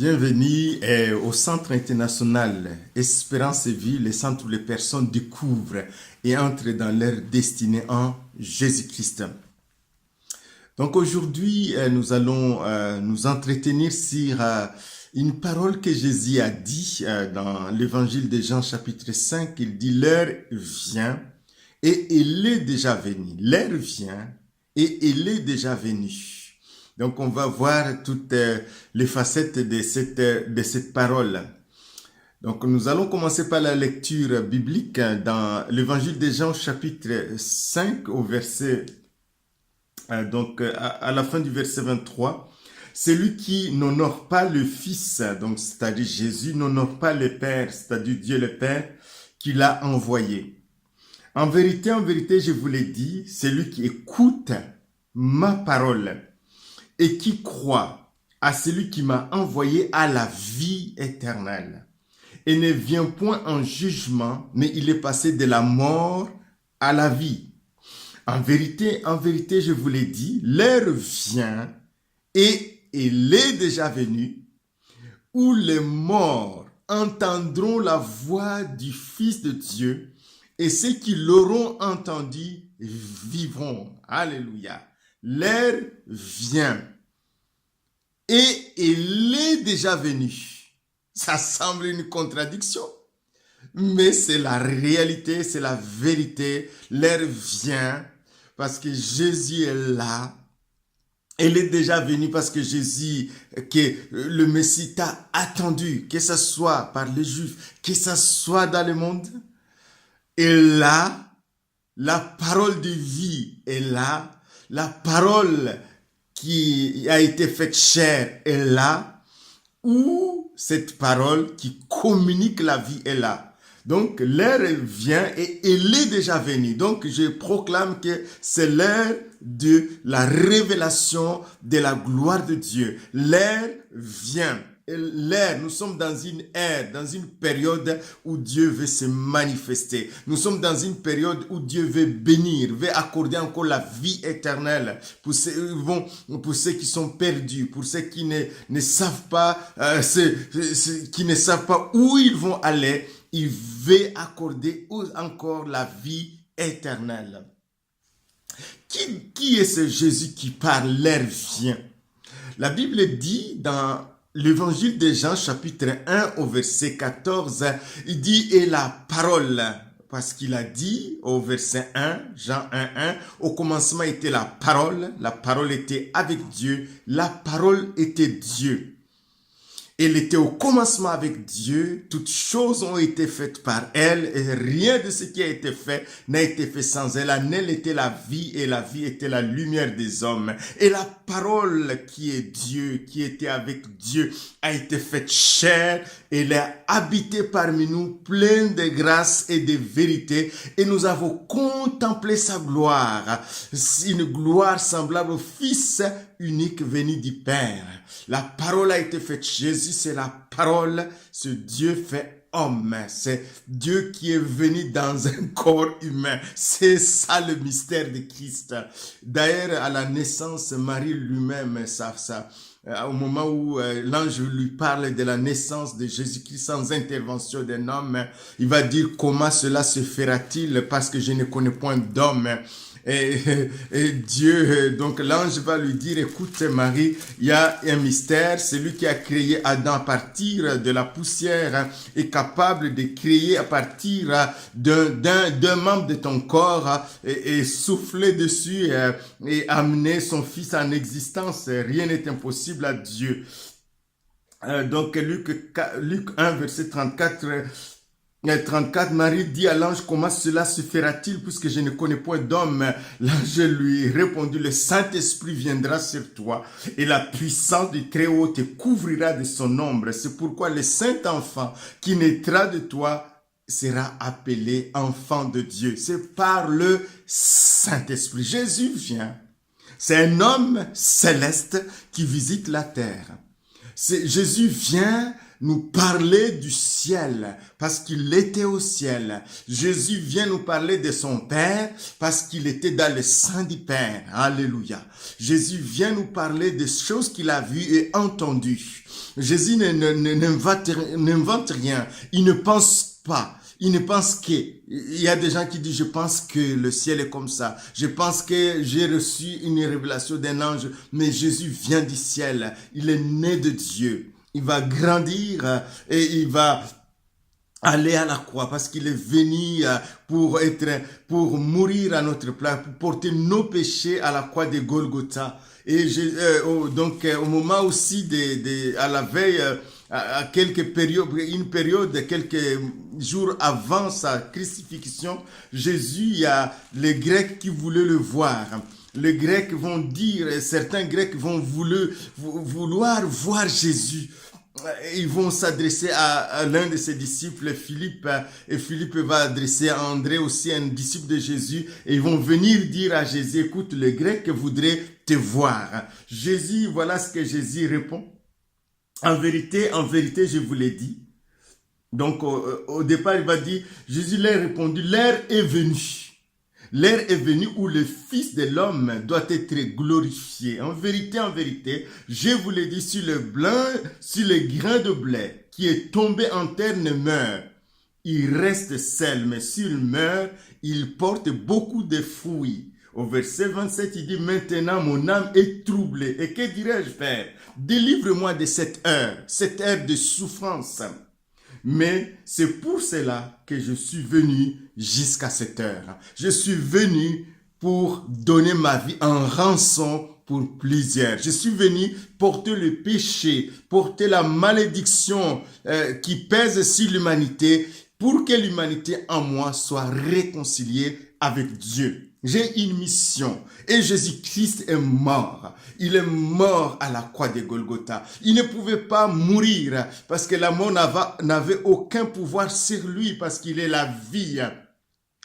Bienvenue au Centre international Espérance et Vie, le centre où les personnes découvrent et entrent dans leur destinée en Jésus-Christ. Donc aujourd'hui, nous allons nous entretenir sur une parole que Jésus a dit dans l'évangile de Jean chapitre 5. Il dit « L'heure vient et elle est déjà venue. L'heure vient et elle est déjà venue. » Donc, on va voir toutes les facettes de cette parole. Donc, nous allons commencer par la lecture biblique dans l'évangile de Jean, chapitre 5, au verset, à la fin du verset 23. Celui qui n'honore pas le Fils, donc c'est-à-dire Jésus, n'honore pas le Père, c'est-à-dire Dieu le Père, qui l'a envoyé. En vérité, je vous l'ai dit, celui qui écoute ma parole et qui croit à celui qui m'a envoyé à la vie éternelle et ne vient point en jugement, mais il est passé de la mort à la vie. En vérité, je vous l'ai dit, l'heure vient et elle est déjà venue où les morts entendront la voix du Fils de Dieu et ceux qui l'auront entendu vivront. Alléluia. L'heure vient et elle est déjà venue. Ça semble une contradiction, mais c'est la réalité, c'est la vérité. L'heure vient parce que Jésus est là. Elle est déjà venue parce que Jésus, que le Messie t'a attendu, que ce soit par les Juifs, que ce soit dans le monde. Et là, la parole de vie est là. La parole qui a été faite chair est là, où cette parole qui communique la vie est là. Donc, l'heure vient et elle est déjà venue. Donc, je proclame que c'est l'heure de la révélation de la gloire de Dieu. L'heure vient. L'ère, nous sommes dans une ère, dans une période où Dieu veut se manifester. Nous sommes dans une période où Dieu veut bénir, veut accorder encore la vie éternelle pour ceux qui sont perdus, pour ceux qui ne savent pas, qui ne savent pas où ils vont aller. Il veut accorder encore la vie éternelle. Qui est ce Jésus qui parle? L'heure vient. La Bible dit dans l'évangile de Jean, chapitre 1, au verset 14, il dit « Et la parole », parce qu'il a dit au verset 1, Jean 1, 1, « Au commencement était la parole était avec Dieu, la parole était Dieu. » Elle était au commencement avec Dieu, toutes choses ont été faites par elle, et rien de ce qui a été fait n'a été fait sans elle. En elle était la vie, et la vie était la lumière des hommes. Et la parole qui est Dieu, qui était avec Dieu, a été faite chair, elle a habité parmi nous, pleine de grâce et de vérité, et nous avons contemplé sa gloire, une gloire semblable au Fils unique venu du Père. La parole a été faite. Jésus, c'est la parole, ce Dieu fait homme. C'est Dieu qui est venu dans un corps humain. C'est ça le mystère de Christ. D'ailleurs, à la naissance, Marie lui-même, au moment où l'ange lui parle de la naissance de Jésus-Christ sans intervention d'un homme, il va dire comment cela se fera-t-il parce que je ne connais point d'homme. Et Dieu, donc l'ange va lui dire, écoute Marie, il y a un mystère, celui qui a créé Adam à partir de la poussière est capable de créer à partir d'un membre de ton corps et souffler dessus et amener son fils en existence. Rien n'est impossible à Dieu. Donc Luc 1, verset 34, Marie dit à l'ange, comment cela se fera-t-il puisque je ne connais point d'homme? L'ange lui répondit, le Saint-Esprit viendra sur toi et la puissance du Très-Haut te couvrira de son ombre. C'est pourquoi le Saint-Enfant qui naîtra de toi sera appelé enfant de Dieu. C'est par le Saint-Esprit. Jésus vient. C'est un homme céleste qui visite la terre. Jésus vient nous parler du ciel parce qu'il était au ciel. Jésus vient nous parler de son Père parce qu'il était dans le sein du Père. Alléluia. Jésus vient nous parler des choses qu'il a vues et entendues. Jésus n'invente rien. Il ne pense pas. Il ne pense que, il y a des gens qui disent, je pense que le ciel est comme ça. Je pense que j'ai reçu une révélation d'un ange, mais Jésus vient du ciel. Il est né de Dieu. Il va grandir et il va aller à la croix parce qu'il est venu pour mourir à notre place, pour porter nos péchés à la croix de Golgotha. Et au moment aussi à la veille, à quelques périodes, quelques jours avant sa crucifixion, Jésus, il y a les Grecs qui voulaient le voir. Les Grecs vont dire, certains Grecs vont vouloir voir Jésus. Ils vont s'adresser à l'un de ses disciples, Philippe, et Philippe va adresser à André aussi, un disciple de Jésus, et ils vont venir dire à Jésus, écoute, les Grecs voudraient te voir. Jésus, voilà ce que Jésus répond. En vérité, je vous l'ai dit. Donc, au départ, il va dire, Jésus leur répondu, l'heure est venue. L'heure est venue où le Fils de l'homme doit être glorifié. En vérité, je vous l'ai dit, si le grain de blé qui est tombé en terre ne meurt, il reste seul, mais s'il meurt, il porte beaucoup de fruits. Au verset 27, il dit, maintenant mon âme est troublée. Et que dirais-je, Père? Délivre-moi de cette heure de souffrance. Mais c'est pour cela que je suis venu jusqu'à cette heure. Je suis venu pour donner ma vie en rançon pour plusieurs. Je suis venu porter le péché, porter la malédiction qui pèse sur l'humanité pour que l'humanité en moi soit réconciliée avec Dieu. J'ai une mission et Jésus-Christ est mort. Il est mort à la croix de Golgotha. Il ne pouvait pas mourir parce que la mort n'avait aucun pouvoir sur lui parce qu'il est la vie.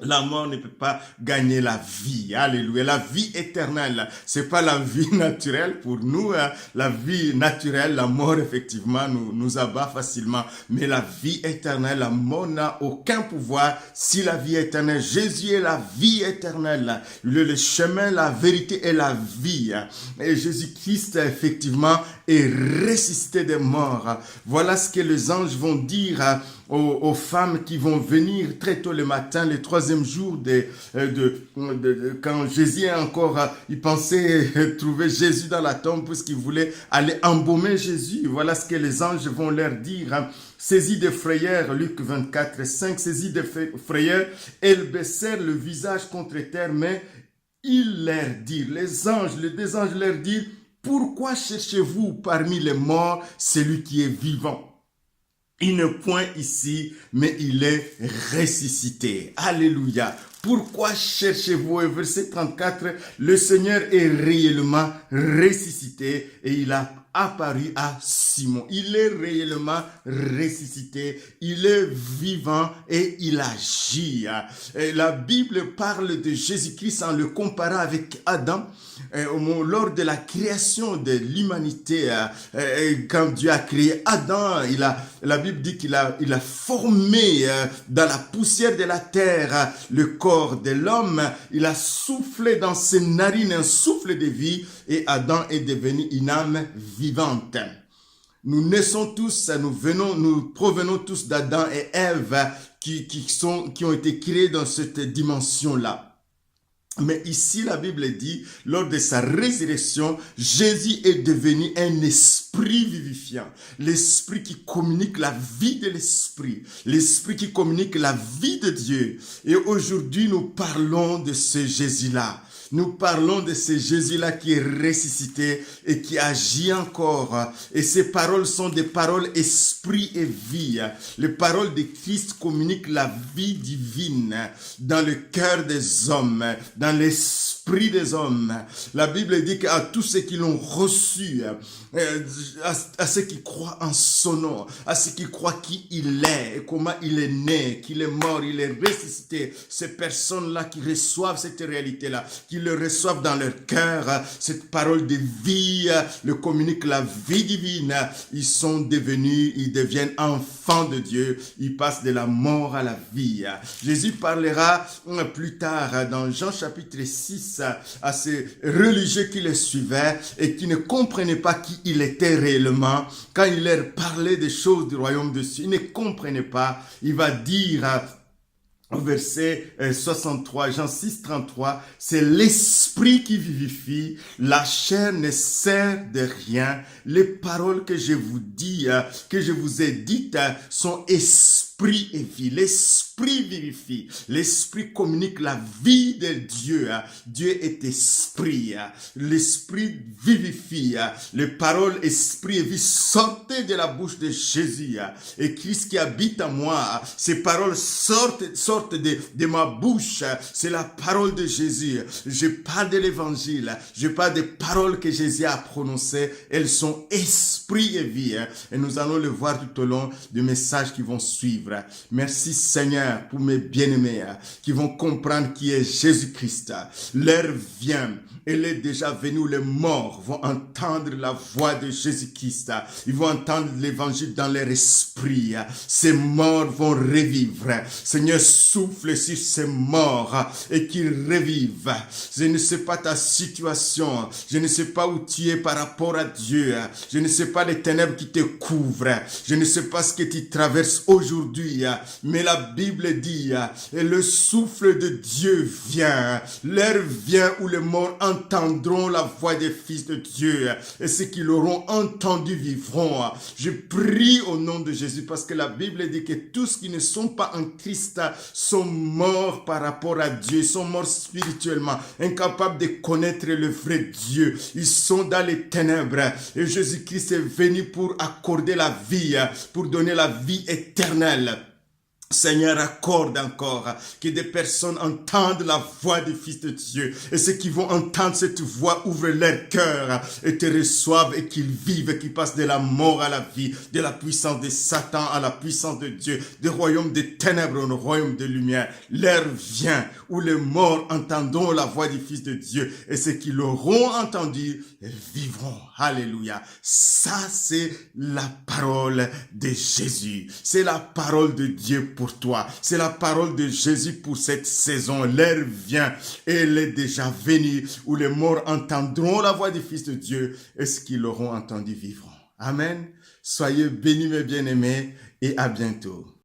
La mort ne peut pas gagner la vie. Alléluia. La vie éternelle. C'est pas la vie naturelle pour nous. La vie naturelle, la mort, effectivement, nous abat facilement. Mais la vie éternelle, la mort n'a aucun pouvoir si la vie éternelle. Jésus est la vie éternelle. Le chemin, la vérité et la vie. Et Jésus-Christ, effectivement, est ressuscité des morts. Voilà ce que les anges vont dire aux femmes qui vont venir très tôt le matin, le troisième jour quand Jésus il pensait trouver Jésus dans la tombe puisqu'il voulait aller embaumer Jésus. Voilà ce que les anges vont leur dire. Saisis de frayeur, Luc 24, 5, saisis de frayeur, elles baissèrent le visage contre terre, mais il leur dit, les deux anges leur disent, pourquoi cherchez-vous parmi les morts celui qui est vivant? Il ne point ici, mais il est ressuscité. Alléluia. Pourquoi cherchez-vous? Verset 34, le Seigneur est réellement ressuscité et il a apparu à Simon. Il est réellement ressuscité, il est vivant et il agit. Et la Bible parle de Jésus-Christ en le comparant avec Adam. Lors de la création de l'humanité, quand Dieu a créé Adam, la Bible dit qu'il a formé dans la poussière de la terre le corps de l'homme. Il a soufflé dans ses narines un souffle de vie et Adam est devenu une âme vivante. Nous naissons tous, nous provenons tous d'Adam et Ève qui ont été créés dans cette dimension-là. Mais ici, la Bible dit, lors de sa résurrection, Jésus est devenu un esprit vivifiant. L'esprit qui communique la vie de l'esprit. L'esprit qui communique la vie de Dieu. Et aujourd'hui, nous parlons de ce Jésus-là. Nous parlons de ce Jésus-là qui est ressuscité et qui agit encore. Et ces paroles sont des paroles esprit et vie. Les paroles de Christ communiquent la vie divine dans le cœur des hommes, dans l'esprit l'esprit des hommes. La Bible dit qu'à tous ceux qui l'ont reçu, à ceux qui croient en son nom, à ceux qui croient qui il est, et comment il est né, qu'il est mort, il est ressuscité, ces personnes-là qui reçoivent cette réalité-là, qui le reçoivent dans leur cœur, cette parole de vie, le communique la vie divine, ils deviennent enfants de Dieu, ils passent de la mort à la vie. Jésus parlera plus tard dans Jean chapitre 6 à ces religieux qui le suivaient et qui ne comprenaient pas qui il était réellement. Quand il leur parlait des choses du royaume de Dieu, ils ne comprenaient pas. Il va dire au verset 63, Jean 6, 33, c'est l'esprit qui vivifie, la chair ne sert de rien. Les paroles que je vous dis, que je vous ai dites, sont esprit et vie. L'esprit vivifie. L'esprit communique la vie de Dieu. Dieu est esprit. L'esprit vivifie. Les paroles esprit et vie sortaient de la bouche de Jésus. Et Christ qui habite en moi, ces paroles sortent de ma bouche. C'est la parole de Jésus. Je parle de l'évangile. Je parle des paroles que Jésus a prononcées. Elles sont esprit et vie. Et nous allons le voir tout au long des messages qui vont suivre. Merci Seigneur pour mes bien-aimés qui vont comprendre qui est Jésus-Christ. L'heure vient. Elle est déjà venue. Les morts vont entendre la voix de Jésus-Christ. Ils vont entendre l'évangile dans leur esprit. Ces morts vont revivre. Seigneur, souffle sur ces morts et qu'ils revivent. Je ne sais pas ta situation. Je ne sais pas où tu es par rapport à Dieu. Je ne sais pas les ténèbres qui te couvrent. Je ne sais pas ce que tu traverses aujourd'hui. Mais la Bible dit, et le souffle de Dieu vient. L'heure vient où les morts entendront la voix des fils de Dieu. Et ceux qui l'auront entendu vivront. Je prie au nom de Jésus parce que la Bible dit que tous qui ne sont pas en Christ sont morts par rapport à Dieu. Ils sont morts spirituellement, incapables de connaître le vrai Dieu. Ils sont dans les ténèbres. Et Jésus-Christ est venu pour accorder la vie, pour donner la vie éternelle. Seigneur, accorde encore que des personnes entendent la voix du Fils de Dieu. Et ceux qui vont entendre cette voix ouvrent leur cœur et te reçoivent et qu'ils vivent et qu'ils passent de la mort à la vie, de la puissance de Satan à la puissance de Dieu, du royaume des ténèbres au royaume de lumière. L'heure vient où les morts entendront la voix du Fils de Dieu et ceux qui l'auront entendu vivront. Alléluia. Ça, c'est la parole de Jésus. C'est la parole de Dieu pour toi. C'est la parole de Jésus pour cette saison. L'heure vient et elle est déjà venue où les morts entendront la voix du Fils de Dieu et ceux qui l'auront entendu vivront. Amen. Soyez bénis mes bien-aimés et à bientôt.